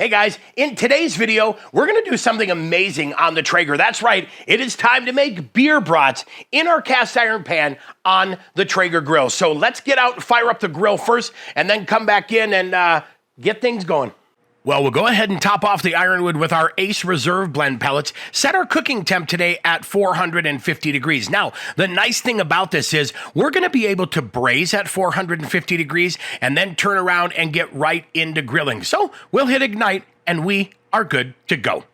Hey guys, in today's video, we're gonna do something amazing on the Traeger. That's right, it is time to make beer brats in our cast iron pan on the Traeger grill. So let's get out and fire up the grill first and then come back in and get things going. Well, we'll go ahead and top off the ironwood with our Ace Reserve blend pellets. Set our cooking temp today at 450 degrees. Now, the nice thing about this is we're going to be able to braise at 450 degrees and then turn around and get right into grilling. So we'll hit ignite and we are good to go.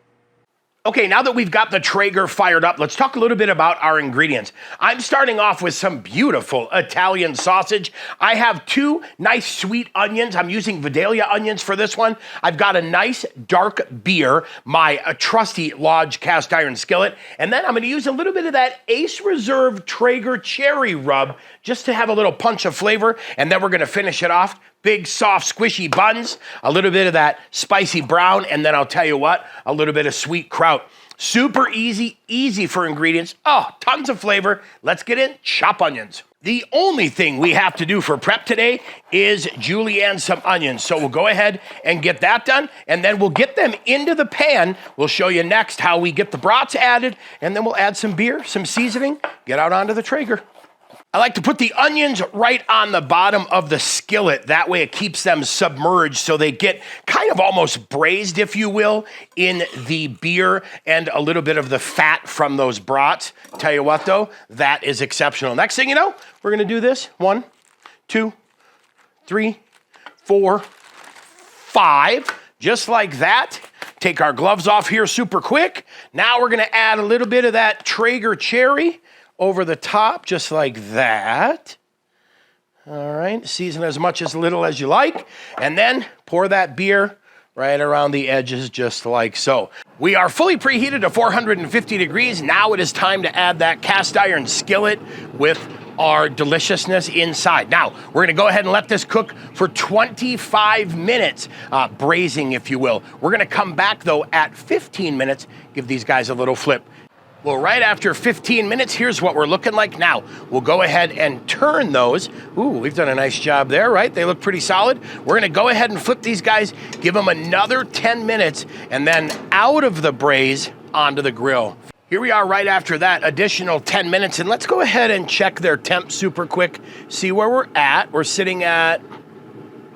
Okay, now that we've got the Traeger fired up, let's talk a little bit about our ingredients. I'm starting off with some beautiful Italian sausage. I have 2 nice sweet onions. I'm using Vidalia onions for this one. I've got a nice dark beer, my trusty Lodge cast iron skillet, and then I'm gonna use a little bit of that Ace Reserve Traeger cherry rub just to have a little punch of flavor, and then we're gonna finish it off. Big, soft, squishy buns, a little bit of that spicy brown, and then I'll tell you what, a little bit of sweet kraut. Super easy for ingredients. Oh, tons of flavor. Let's get in, chop onions. The only thing we have to do for prep today is julienne some onions. So we'll go ahead and get that done, and then we'll get them into the pan. We'll show you next how we get the brats added, and then we'll add some beer, some seasoning, get out onto the Traeger. I like to put the onions right on the bottom of the skillet. That way it keeps them submerged so they get kind of almost braised, if you will, in the beer and a little bit of the fat from those brats. Tell you what though, that is exceptional. Next thing you know, we're gonna do this. 1, 2, 3, 4, 5, just like that. Take our gloves off here super quick. Now we're gonna add a little bit of that Traeger cherry over the top, just like that. All right, season as much as little as you like, and then pour that beer right around the edges, just like so. We are fully preheated to 450 degrees. Now it is time to add that cast iron skillet with our deliciousness inside. Now, we're gonna go ahead and let this cook for 25 minutes, braising, if you will. We're gonna come back though at 15 minutes, give these guys a little flip. Well, right after 15 minutes, here's what we're looking like now. We'll go ahead and turn those. Ooh, we've done a nice job there, right? They look pretty solid. We're gonna go ahead and flip these guys, give them another 10 minutes, and then out of the braise onto the grill. Here we are right after that additional 10 minutes, and let's go ahead and check their temp super quick, see where we're at. We're sitting at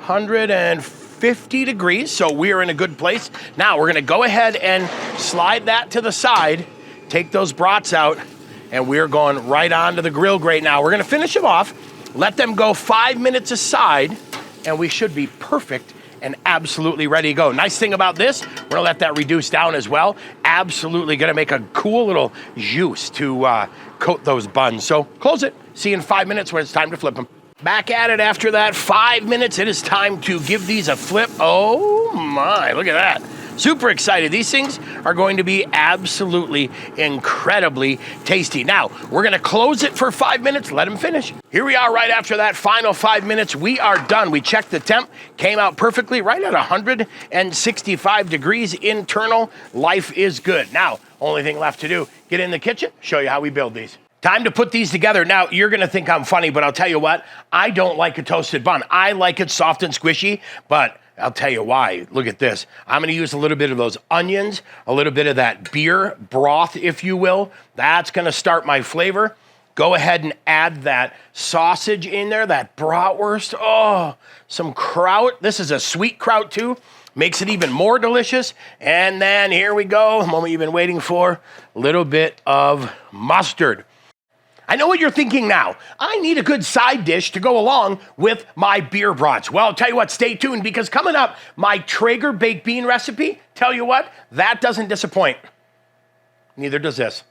150 degrees, so we are in a good place. Now, we're gonna go ahead and slide that to the side, take those brats out, and we're going right onto the grill grate now. We're gonna finish them off, let them go 5 minutes aside, and we should be perfect and absolutely ready to go. Nice thing about this, we're gonna let that reduce down as well. Absolutely gonna make a cool little juice to coat those buns. So close it, see you in 5 minutes when it's time to flip them. Back at it after that 5 minutes, it is time to give these a flip. Oh my, look at that. Super excited. These things are going to be absolutely incredibly tasty. Now, we're gonna close it for 5 minutes, let them finish. Here we are right after that final 5 minutes. We are done. We checked the temp, came out perfectly, right at 165 degrees internal. Life is good. Now, only thing left to do, get in the kitchen, show you how we build these. Time to put these together. Now, you're gonna think I'm funny, but I'll tell you what, I don't like a toasted bun. I like it soft and squishy, but I'll tell you why. Look at this. I'm gonna use a little bit of those onions, a little bit of that beer broth, if you will. That's gonna start my flavor. Go ahead and add that sausage in there, that bratwurst. Oh, some kraut. This is a sweet kraut too. Makes it even more delicious. And then here we go, the moment you've been waiting for, a little bit of mustard. I know what you're thinking now. I need a good side dish to go along with my beer brats. Well, I'll tell you what, stay tuned, because coming up, my Traeger baked bean recipe, tell you what, that doesn't disappoint. Neither does this.